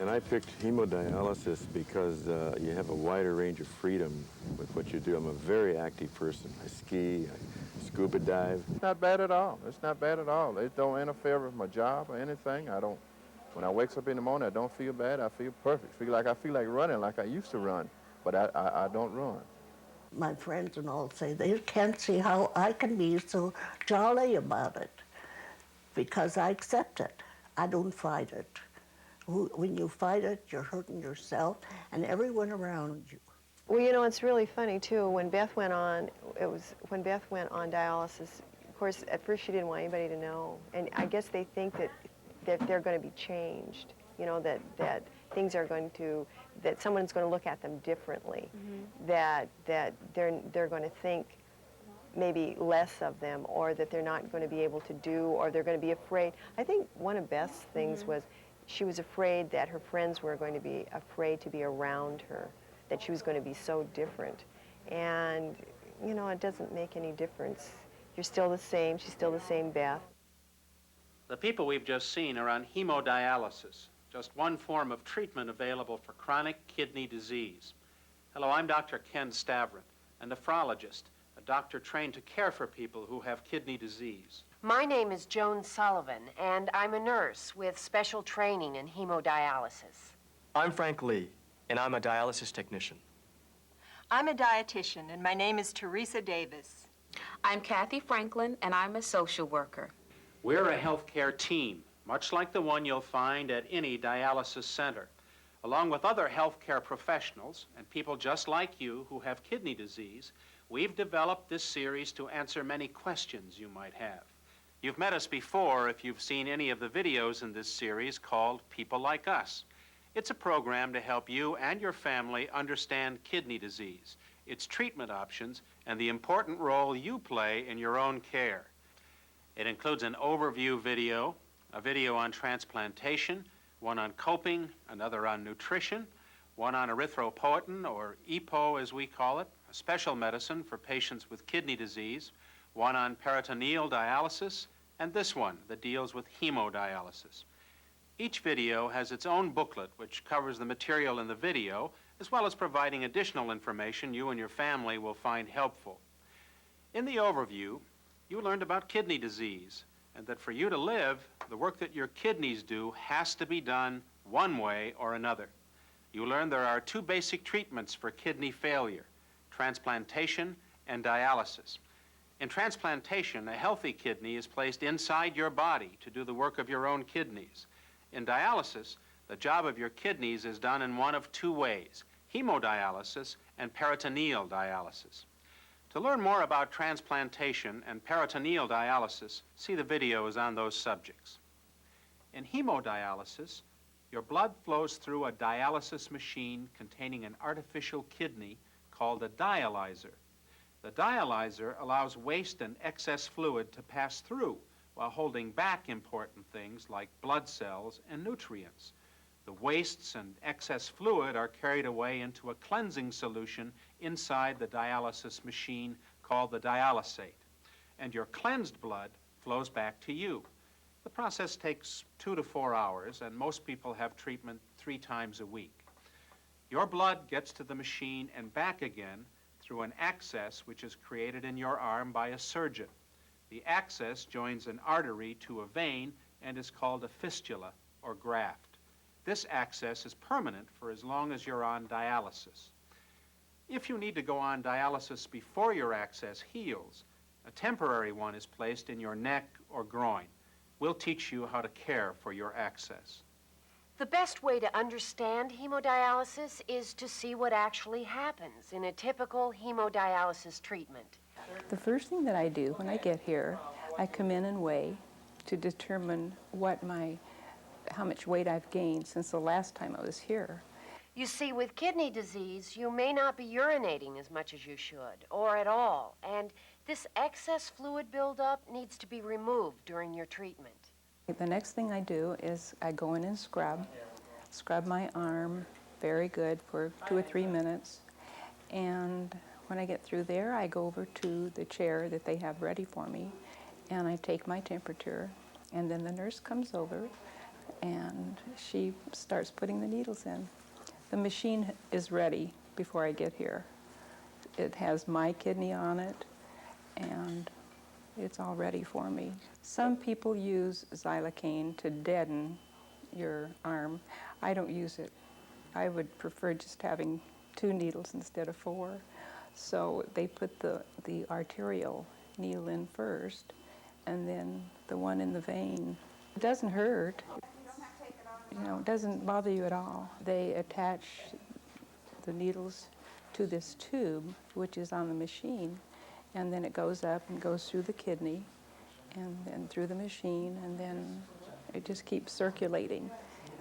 And I picked hemodialysis because you have a wider range of freedom with what you do. I'm a very active person. I ski, I scuba dive. It's not bad at all. It's not bad at all. It don't interfere with my job or anything. When I wake up in the morning, I don't feel bad. I feel perfect. I feel like running like I used to run, but I don't run. My friends and all say they can't see how I can be so jolly about it because I accept it. I don't fight it. When you fight it, you're hurting yourself and everyone around you. Well, you know, it's really funny, too. When Beth went on, when Beth went on dialysis, of course, at first she didn't want anybody to know. And I guess they think that they're going to be changed, you know, that things are going to, that someone's going to look at them differently, that they're going to think maybe less of them, or that they're not going to be able to do, or they're going to be afraid. I think one of Beth's things was she was afraid that her friends were going to be afraid to be around her, that she was going to be so different. And, you know, it doesn't make any difference. You're still the same. She's still the same Beth. The people we've just seen are on hemodialysis, just one form of treatment available for chronic kidney disease. Hello, I'm Dr. Ken Stavrin, a nephrologist, a doctor trained to care for people who have kidney disease. My name is Joan Sullivan, and I'm a nurse with special training in hemodialysis. I'm Frank Lee, and I'm a dialysis technician. I'm a dietitian, and my name is Theresa Davis. I'm Kathy Franklin, and I'm a social worker. We're a healthcare team, much like the one you'll find at any dialysis center. Along with other healthcare professionals and people just like you who have kidney disease, we've developed this series to answer many questions you might have. You've met us before if you've seen any of the videos in this series called People Like Us. It's a program to help you and your family understand kidney disease, its treatment options, and the important role you play in your own care. It includes an overview video, a video on transplantation, one on coping, another on nutrition, one on erythropoietin, or EPO as we call it, a special medicine for patients with kidney disease, one on peritoneal dialysis, and this one that deals with hemodialysis. Each video has its own booklet which covers the material in the video, as well as providing additional information you and your family will find helpful. In the overview, you learned about kidney disease, and that for you to live, the work that your kidneys do has to be done one way or another. You learned there are two basic treatments for kidney failure: transplantation and dialysis. In transplantation, a healthy kidney is placed inside your body to do the work of your own kidneys. In dialysis, the job of your kidneys is done in one of two ways: hemodialysis and peritoneal dialysis. To learn more about transplantation and peritoneal dialysis, see the videos on those subjects. In hemodialysis, your blood flows through a dialysis machine containing an artificial kidney called a dialyzer. The dialyzer allows waste and excess fluid to pass through while holding back important things like blood cells and nutrients. The wastes and excess fluid are carried away into a cleansing solution inside the dialysis machine called the Dialysate, and your cleansed blood flows back to you. The process takes 2 to 4 hours, and most people have treatment 3 times a week. Your blood gets to the machine and back again through an access which is created in your arm by a surgeon. The access joins an artery to a vein and is called a fistula or graft. This access is permanent for as long as you're on dialysis. If you need to go on dialysis before your access heals, a temporary one is placed in your neck or groin. We'll teach you how to care for your access. The best way to understand hemodialysis is to see what actually happens in a typical hemodialysis treatment. The first thing that I do when I get here, I come in and weigh to determine how much weight I've gained since the last time I was here. You see, with kidney disease, you may not be urinating as much as you should, or at all, and this excess fluid buildup needs to be removed during your treatment. The next thing I do is I go in and scrub my arm very good for 2 or 3 minutes, and when I get through there, I go over to the chair that they have ready for me, and I take my temperature, and then the nurse comes over, and she starts putting the needles in. The machine is ready before I get here. It has my kidney on it, and it's all ready for me. Some people use xylocaine to deaden your arm. I don't use it. I would prefer just having 2 needles instead of 4. So they put the arterial needle in first, and then the one in the vein. It doesn't hurt. It doesn't bother you at all. They attach the needles to this tube, which is on the machine, and then it goes up and goes through the kidney, and then through the machine, and then it just keeps circulating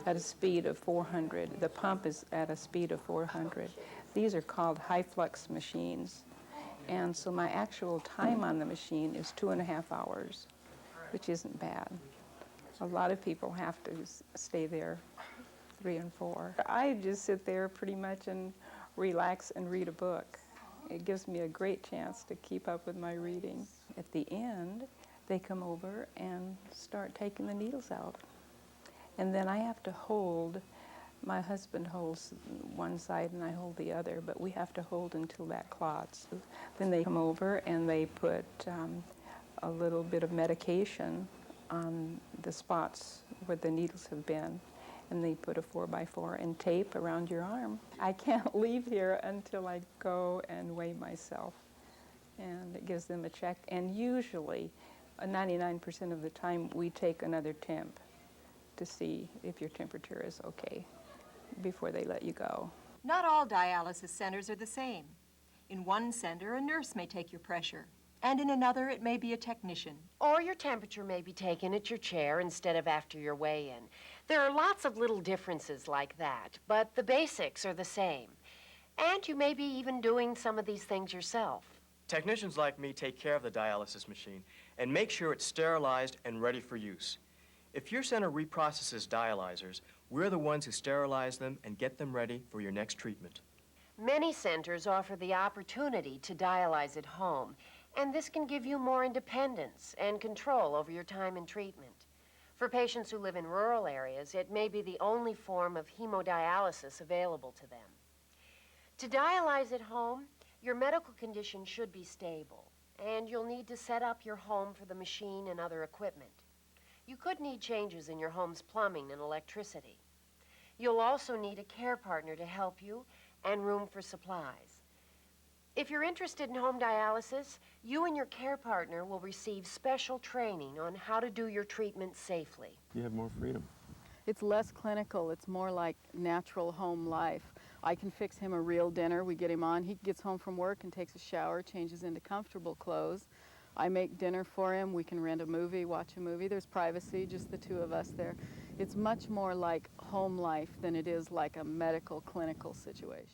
at a speed of 400. The pump is at a speed of 400. These are called high flux machines. And so my actual time on the machine is 2.5 hours, which isn't bad. A lot of people have to stay there 3 and 4. I just sit there pretty much and relax and read a book. It gives me a great chance to keep up with my reading. At the end, they come over and start taking the needles out. And then I have to hold, my husband holds one side and I hold the other, but we have to hold until that clots. Then they come over and they put a little bit of medication on the spots where the needles have been, and they put a 4x4 and tape around your arm. I can't leave here until I go and weigh myself, and it gives them a check. And usually, 99% of the time, we take another temp to see if your temperature is okay before they let you go. Not all dialysis centers are the same. In one center, a nurse may take your pressure, and in another, it may be a technician. Or your temperature may be taken at your chair instead of after your weigh-in. There are lots of little differences like that, but the basics are the same. And you may be even doing some of these things yourself. Technicians like me take care of the dialysis machine and make sure it's sterilized and ready for use. If your center reprocesses dialyzers, we're the ones who sterilize them and get them ready for your next treatment. Many centers offer the opportunity to dialyze at home, and this can give you more independence and control over your time in treatment. For patients who live in rural areas, it may be the only form of hemodialysis available to them. To dialyze at home, your medical condition should be stable, and you'll need to set up your home for the machine and other equipment. You could need changes in your home's plumbing and electricity. You'll also need a care partner to help you and room for supplies. If you're interested in home dialysis, you and your care partner will receive special training on how to do your treatment safely. You have more freedom. It's less clinical. It's more like natural home life. I can fix him a real dinner. We get him on. He gets home from work and takes a shower, changes into comfortable clothes. I make dinner for him. We can rent a movie, watch a movie. There's privacy, just the 2 of us there. It's much more like home life than it is like a medical, clinical situation.